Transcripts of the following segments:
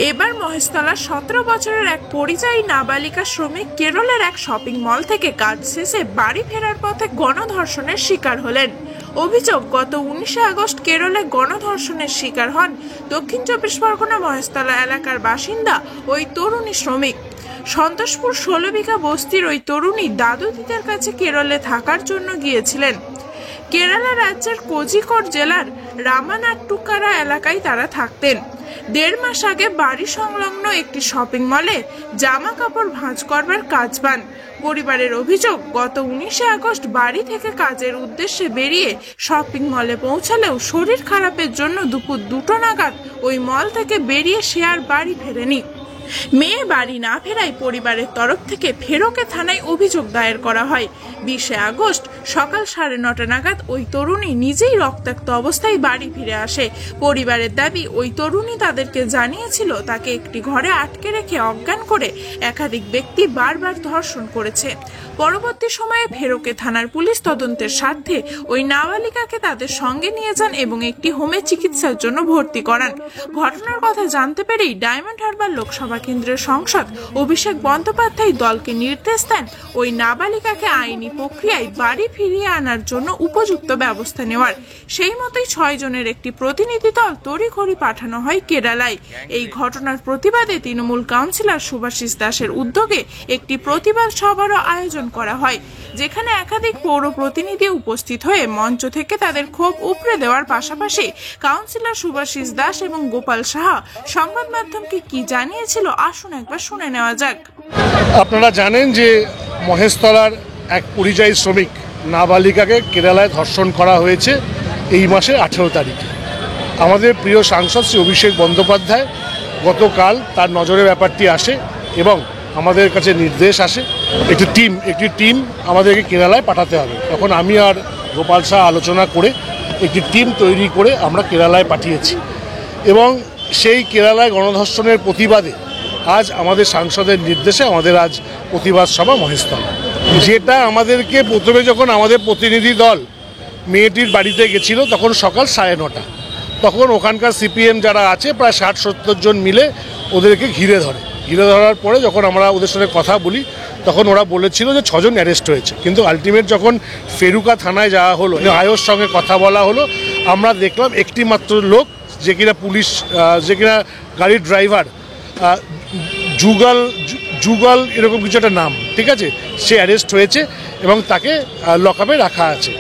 এবার মহেশতলার 17 বছরের এক পরিযায়ী নাবালিকা শ্রমিক কেরলের এক শপিং মল থেকে কাজ শেষে বাড়ি ফেরার পথে গণধর্ষণের শিকার হলেন। অভিযোগ, গত 19 আগস্ট কেরলে গণধর্ষণের শিকার হন দক্ষিণ 24 পরগনা মহেশতলা এলাকার বাসিন্দা ওই তরুণী শ্রমিক। সন্তোষপুর 16 বিঘা বস্তির ওই তরুণী দাদু দিদার কাছে কেরলে থাকার জন্য গিয়েছিলেন। কেরালা রাজ্যের কোজিকোড জেলার রামানাট্টুকারা এলাকায় তারা থাকতেন। 1.5 মাস আগে বাড়ি সংলগ্ন একটি শপিং মলে জামা কাপড় ভাঁজ করবার কাজ পান। পরিবারের অভিযোগ, গত 19 আগস্ট বাড়ি থেকে কাজের উদ্দেশ্যে বেরিয়ে শপিং মলে পৌঁছালেও শরীর খারাপের জন্য দুপুর 2টো নাগাদ ওই মল থেকে বেরিয়ে সে আর বাড়ি ফেরেনি। মেয়ে বাড়ি না ফেরায় পরিবারের তরফ থেকে ফেরোকে থানায় অভিযোগ দায়ের করা হয়। 20 আগস্ট সকাল 9:30 নাগাদ ওই তরুণী নিজেই রক্তাক্ত অবস্থায় বাড়ি ফিরে আসে। পরিবারের দাবি, ওই তরুণী তাদেরকে জানিয়েছিল তাকে একটি ঘরে আটকে রেখে অজ্ঞান করে একাধিক ব্যক্তি বারবার ধর্ষণ করেছে। পরবর্তী সময়ে ফেরোকে থানার পুলিশ তদন্তের স্বার্থে ওই নাবালিকাকে তাদের সঙ্গে নিয়ে যান এবং একটি হোমে চিকিৎসার জন্য ভর্তি করান। ঘটনার কথা জানতে পেরেই ডায়মন্ড হারবার লোকসভা কেন্দ্রের সাংসদ অভিষেক বন্দ্যোপাধ্যায় দলকে নির্দেশ দেন ওই নাবালিকাকে আইনি প্রক্রিয়ায় বাড়ি ফিরিয়ে আনার জন্য উপযুক্ত ব্যবস্থা নেওয়ার। সেই মতোই 6 জনের একটি প্রতিনিধি দল তড়িঘড়ি পাঠানো হয় কেরালায়। এই ঘটনার প্রতিবাদে তৃণমূল কাউন্সিলর শুভাশিস দাসের উদ্যোগে একটি প্রতিবাদ সভারও আয়োজন করা হয়, যেখানে একাধিক পৌর প্রতিনিধি উপস্থিত হয়ে মঞ্চ থেকে তাদের ক্ষোভ উপড়ে দেওয়ার পাশাপাশি কাউন্সিলর শুভাশিস দাস এবং গোপাল সাহা সংবাদ মাধ্যমকে কি জানিয়েছিল আসুন একবার শুনে নেওয়া যাক। আপনারা জানেন যে মহেশতলার এক পরিযায়ী শ্রমিক নাবালিকাকে কেরালায় ধর্ষণ করা হয়েছে এই মাসের 18 তারিখে। আমাদের প্রিয় সাংসদ শ্রী অভিষেক বন্দ্যোপাধ্যায় গতকাল তার নজরে ব্যাপারটি আসে এবং আমাদের কাছে নির্দেশ আসে একটি টিম আমাদেরকে কেরালায় পাঠাতে হবে। তখন আমি আর গোপাল শাহ আলোচনা করে একটি টিম তৈরি করে আমরা কেরালায় পাঠিয়েছি এবং সেই কেরালায় গণধর্ষণের প্রতিবাদে আজ আমাদের সাংসদের নির্দেশে আমাদের আজ প্রতিবাদ সভা মহেশতলা। যেটা আমাদেরকে প্রথমে যখন আমাদের প্রতিনিধি দল মেয়েটির বাড়িতে গেছিল তখন সকাল 9:30, তখন ওখানকার সিপিএম যারা আছে প্রায় 60-70 জন মিলে ওদেরকে ঘিরে ধরার পরে যখন আমরা ওদের সাথে কথা বলি তখন ওরা বলেছিল যে 6 জন অ্যারেস্ট হয়েছে। কিন্তু আলটিমেট যখন ফেরুকা থানায় যাওয়া হলো, আয়োর সঙ্গে কথা বলা হলো, আমরা দেখলাম একটি মাত্র লোক যে কিনা পুলিশ, যে কিনা গাড়ির ড্রাইভার, যুগল এরকম কিছু একটা নাম, ঠিক আছে, সে অ্যারেস্ট হয়েছে এবং তাকে লকআপে রাখা আছে।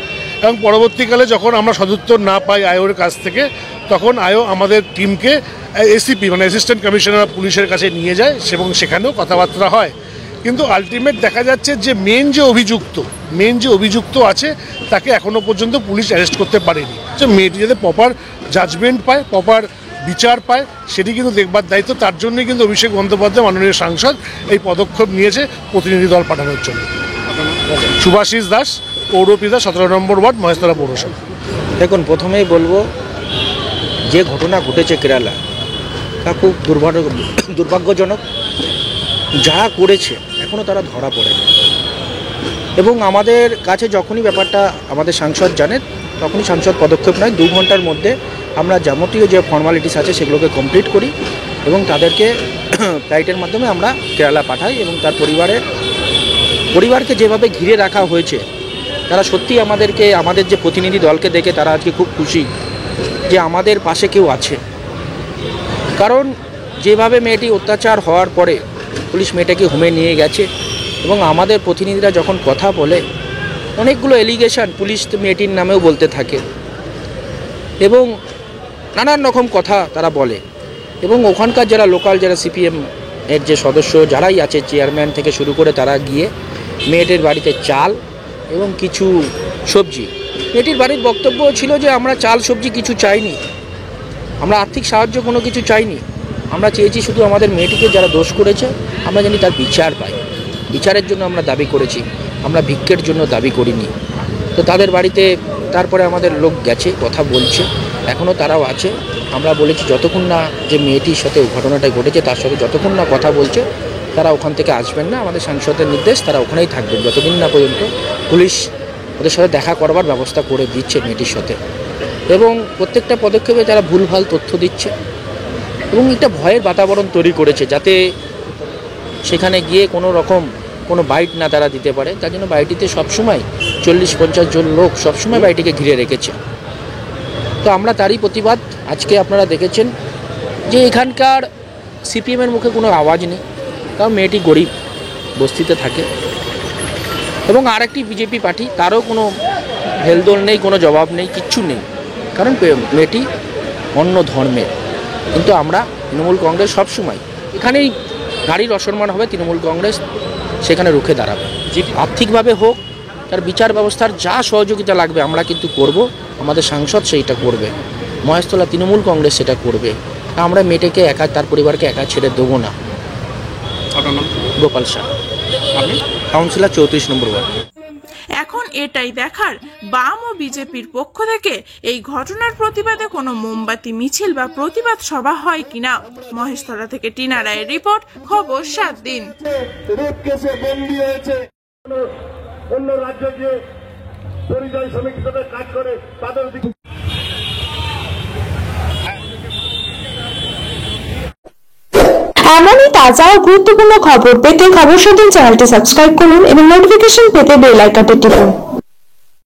এবং পরবর্তীকালে যখন আমরা সদুত্তর না পাই আয়োর কাছ থেকে, তখন আয়ো আমাদের টিমকে এসিপি মানে অ্যাসিস্ট্যান্ট কমিশনার পুলিশের কাছে নিয়ে যায় এবং সেখানেও কথাবার্তা হয়। কিন্তু আলটিমেট দেখা যাচ্ছে যে মেন যে অভিযুক্ত আছে তাকে এখনও পর্যন্ত পুলিশ অ্যারেস্ট করতে পারেনি। যে মেয়েটি যাতে প্রপার জাজমেন্ট পায়, প্রপার বিচার পায়, সেটি কিন্তু দেখবার দায়িত্ব তার জন্যই কিন্তু অভিষেক বন্দ্যোপাধ্যায় মাননীয় সাংসদ এই পদক্ষেপ নিয়েছে প্রতিনিধি দল পাঠানোর জন্য। শুভাশিস দাস, পৌরপিতা, 17 নম্বর ওয়ার্ড, মহেশতলা পৌরসভা। দেখুন, প্রথমেই বলবো যে ঘটনা ঘটেছে কেরালা তা খুব দুর্ভাগ্যজনক। যা করেছে এখনও তারা ধরা পড়েনি এবং আমাদের কাছে যখনই ব্যাপারটা আমাদের সাংসদ জানেন তখনই সাংসদ পদক্ষেপ নেয়। 2 ঘন্টার মধ্যে আমরা যাবতীয় যে ফর্মালিটিস আছে সেগুলোকে কমপ্লিট করি এবং তাদেরকে ফ্লাইটের মাধ্যমে আমরা কেরালা পাঠাই এবং তার পরিবারকে যেভাবে ঘিরে রাখা হয়েছে, তারা সত্যি আমাদের যে প্রতিনিধি দলকে দেখে তারা আজকে খুব খুশি যে আমাদের পাশে কেউ আছে। কারণ যেভাবে মেয়েটি অত্যাচার হওয়ার পরে পুলিশ মেয়েটাকে হোমে নিয়ে গেছে এবং আমাদের প্রতিনিধিরা যখন কথা বলে অনেকগুলো এলিগেশন পুলিশ মেয়েটির নামেও বলতে থাকে এবং নানান রকম কথা তারা বলে এবং ওখানকার যারা লোকাল যারা সিপিএম এর যে সদস্য যারাই আছে, চেয়ারম্যান থেকে শুরু করে, তারা গিয়ে মেয়েটির বাড়িতে চাল এবং কিছু সবজি, মেয়েটির বাড়ির বক্তব্য ছিল যে আমরা চাল সবজি কিছু চাইনি, আমরা আর্থিক সাহায্য কোনো কিছু চাইনি, আমরা চেয়েছি শুধু আমাদের মেয়েটিকে যারা দোষ করেছে আমরা জানি তার বিচার পাই, বিচারের জন্য আমরা দাবি করেছি, আমরা ভিক্ষের জন্য দাবি করিনি। তো তাদের বাড়িতে তারপরে আমাদের লোক গেছে, কথা বলছে, এখনও তারাও আছে। আমরা বলেছি যতক্ষণ না যে মেয়েটির সাথে ঘটনাটা ঘটেছে তার সাথে যতক্ষণ না কথা বলছে তারা ওখান থেকে আসবেন না। আমাদের সাংসদের নির্দেশ, তারা ওখানেই থাকবেন যতদিন না পর্যন্ত পুলিশ ওদের সাথে দেখা করবার ব্যবস্থা করে দিচ্ছে মেয়েটির সাথে। এবং প্রত্যেকটা পদক্ষেপে যারা ভুলভাল তথ্য দিচ্ছে এবং একটা ভয়ের বাতাবরণ তৈরি করেছে, যাতে সেখানে গিয়ে কোনো রকম কোনো বাইট না তারা দিতে পারে। তার জন্য বাড়িটিতে সবসময় 40-50 জন লোক সবসময় বাড়িটিকে ঘিরে রেখেছে। তো আমরা তারই প্রতিবাদ আজকে আপনারা দেখেছেন যে এখানকার সিপিএমের মুখে কোনো আওয়াজ নেই, কারণ মেয়েটি গরিব বস্তিতে থাকে। এবং আরেকটি বিজেপি পার্টি, তারও কোনো হেলদোল নেই, কোনো জবাব নেই, কিচ্ছু নেই, কারণ মেয়েটি অন্য ধর্মের। কিন্তু আমরা তৃণমূল কংগ্রেস সবসময় এখানেই নারীর অসম্মান হবে, তৃণমূল কংগ্রেস সেখানে রুখে দাঁড়াবে। যে আর্থিকভাবে হোক, তার বিচার ব্যবস্থার যা সহযোগিতা লাগবে আমরা কিন্তু করব। আমাদের সাংসদ সেইটা করবে, মহেশতলা তৃণমূল কংগ্রেস সেটা করবে। আমরা মেয়েটাকে একা, তার পরিবারকে একা ছেড়ে দেবো না। গোপাল শাহ, কাউন্সিলর 34 নম্বর ওয়ার্ড। এখন এটাই দেখার, বাম ও বিজেপির পক্ষ থেকে এই ঘটনার প্রতিবাদে কোনো মোমবাতি মিছিল বা প্রতিবাদ সভা হয় কিনা। মহেশতলা থেকে টিনা রায়ের রিপোর্ট, খবর 7 দিন। অন্য রাজ্যে গিয়ে পরিযায়ী শ্রমিক হিসেবে কাজ করে তাদের দিকে এমনই তাজা ও গুরুত্বপূর্ণ খবর পেতে খবর 7 দিন চ্যানেলটি সাবস্ক্রাইব করুন এবং নোটিফিকেশন পেতে বেল আইকনটি টিপুন।